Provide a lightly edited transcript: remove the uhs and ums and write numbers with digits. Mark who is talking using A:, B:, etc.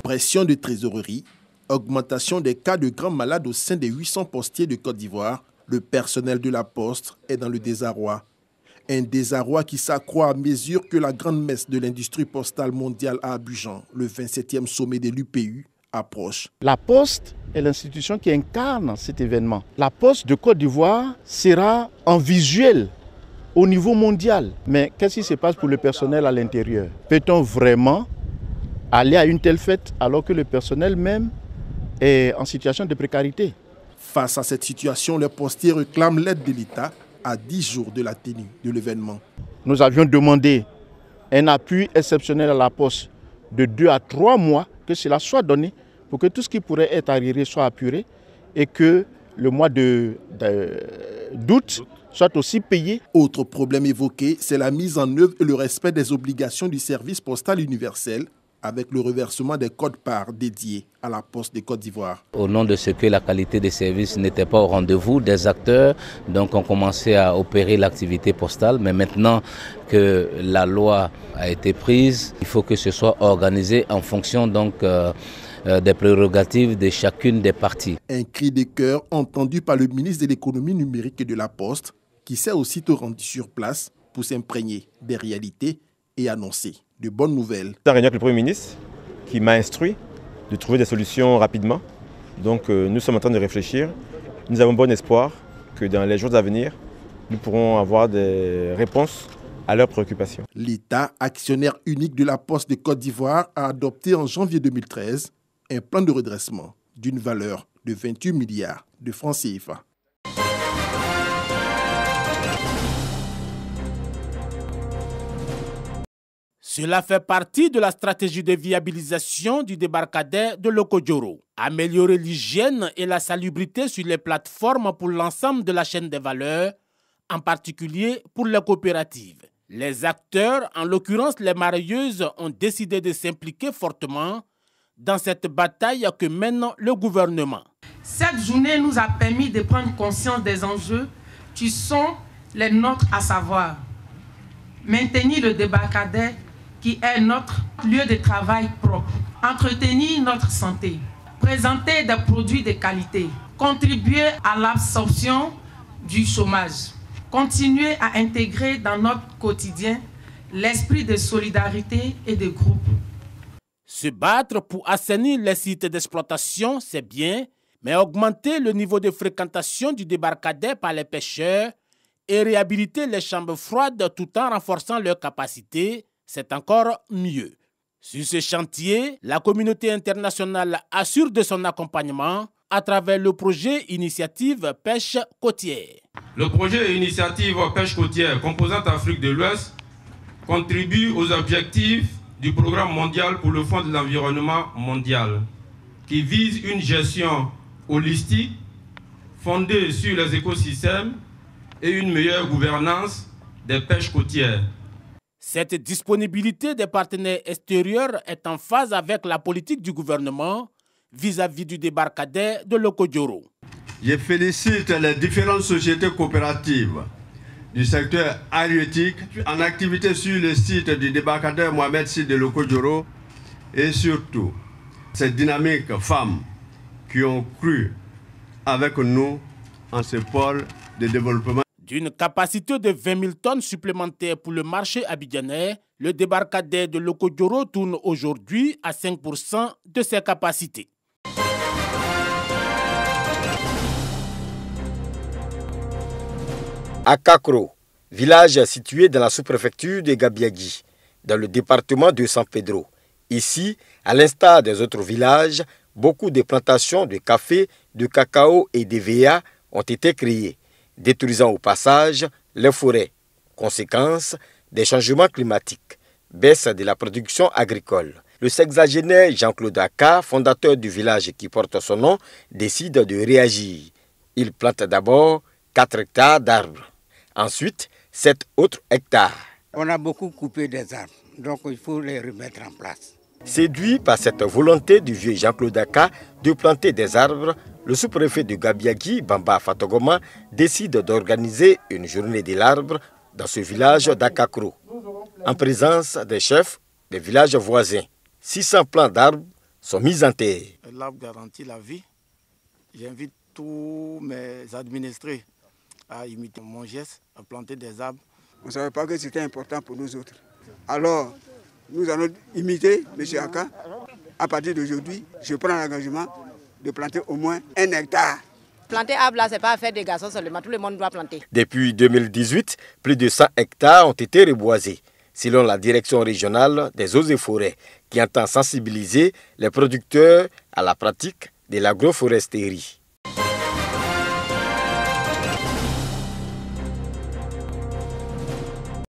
A: Pression de trésorerie, augmentation des cas de grands malades au sein des 800 postiers de Côte d'Ivoire, le personnel de la Poste est dans le désarroi. Un désarroi qui s'accroît à mesure que la grande messe de l'industrie postale mondiale à Abidjan, le 27e sommet de l'UPU, approche.
B: La Poste est l'institution qui incarne cet événement. La Poste de Côte d'Ivoire sera en visuel au niveau mondial. Mais qu'est-ce qui se passe pour le personnel à l'intérieur? Peut-on vraiment aller à une telle fête alors que le personnel même est en situation de précarité?
A: Face à cette situation, les postiers réclament l'aide de l'État à 10 jours de la tenue de l'événement.
B: Nous avions demandé un appui exceptionnel à la Poste de 2 à 3 mois, que cela soit donné pour que tout ce qui pourrait être arriéré soit apuré et que le mois d'août soit aussi payé.
A: Autre problème évoqué, c'est la mise en œuvre et le respect des obligations du service postal universel avec le reversement des codes-parts dédiés à la Poste de Côte d'Ivoire.
C: Au nom de ce que la qualité des services n'était pas au rendez-vous, des acteurs donc ont commencé à opérer l'activité postale. Mais maintenant que la loi a été prise, il faut que ce soit organisé en fonction donc des prérogatives de chacune des parties.
A: Un cri de cœur entendu par le ministre de l'économie numérique et de la Poste, qui s'est aussitôt rendu sur place pour s'imprégner des réalités et annoncer de bonnes nouvelles.
D: C'est un réunion avec le Premier ministre qui m'a instruit de trouver des solutions rapidement. Donc nous sommes en train de réfléchir. Nous avons bon espoir que dans les jours à venir, nous pourrons avoir des réponses à leurs préoccupations.
A: L'État, actionnaire unique de la Poste de Côte d'Ivoire, a adopté en janvier 2013 un plan de redressement d'une valeur de 28 milliards de francs CFA.
E: Cela fait partie de la stratégie de viabilisation du débarcadère de Loko-Djoro. Améliorer l'hygiène et la salubrité sur les plateformes pour l'ensemble de la chaîne des valeurs, en particulier pour les coopératives. Les acteurs, en l'occurrence les marailleuses, ont décidé de s'impliquer fortement dans cette bataille que mène le gouvernement.
F: Cette journée nous a permis de prendre conscience des enjeux qui sont les nôtres, à savoir maintenir le débarcadère qui est notre lieu de travail propre, entretenir notre santé, présenter des produits de qualité, contribuer à l'absorption du chômage, continuer à intégrer dans notre quotidien l'esprit de solidarité et de groupe.
E: Se battre pour assainir les sites d'exploitation, c'est bien, mais augmenter le niveau de fréquentation du débarcadère par les pêcheurs et réhabiliter les chambres froides tout en renforçant leur capacité, c'est encore mieux. Sur ce chantier, la communauté internationale assure de son accompagnement à travers le projet Initiative Pêche Côtière.
G: Le projet Initiative Pêche Côtière, composante Afrique de l'Ouest, contribue aux objectifs du programme mondial pour le Fonds de l'environnement mondial, qui vise une gestion holistique, fondée sur les écosystèmes et une meilleure gouvernance des pêches côtières.
E: Cette disponibilité des partenaires extérieurs est en phase avec la politique du gouvernement vis-à-vis du débarcadère de Loko-Djoro.
H: Je félicite les différentes sociétés coopératives du secteur halieutique en activité sur le site du débarcadère Mohamed VI de Loko-Djoro et surtout ces dynamiques femmes qui ont cru avec nous en ce pôle de développement.
E: D'une capacité de 20 000 tonnes supplémentaires pour le marché abidjanais, le débarcadère de Loko-Djoro tourne aujourd'hui à 5% de ses capacités.
I: Akakro, village situé dans la sous-préfecture de Gabiagui, dans le département de San Pedro. Ici, à l'instar des autres villages, beaucoup de plantations de café, de cacao et d'EVA ont été créées, détruisant au passage les forêts. Conséquence des changements climatiques, baisse de la production agricole. Le sexagénaire Jean-Claude Aka, fondateur du village qui porte son nom, décide de réagir. Il plante d'abord 4 hectares d'arbres. Ensuite, 7 autres hectares.
J: On a beaucoup coupé des arbres, donc il faut les remettre en place.
I: Séduit par cette volonté du vieux Jean-Claude Aka de planter des arbres, le sous-préfet de Gabiagui, Bamba Fatogoma, décide d'organiser une journée de l'arbre dans ce village d'Akakro, en présence des chefs des villages voisins. 600 plants d'arbres sont mises en terre.
K: L'arbre garantit la vie. J'invite tous mes administrés à imiter mon geste, à planter des arbres.
L: On ne savait pas que c'était important pour nous autres. Alors, nous allons imiter M. Aka. À partir d'aujourd'hui, je prends l'engagement de planter au moins 1 hectare.
M: Planter arbre là, ce n'est pas affaire des garçons seulement, tout le monde doit planter.
I: Depuis 2018, plus de 100 hectares ont été reboisés, selon la direction régionale des eaux et forêts, qui entend sensibiliser les producteurs à la pratique de l'agroforesterie.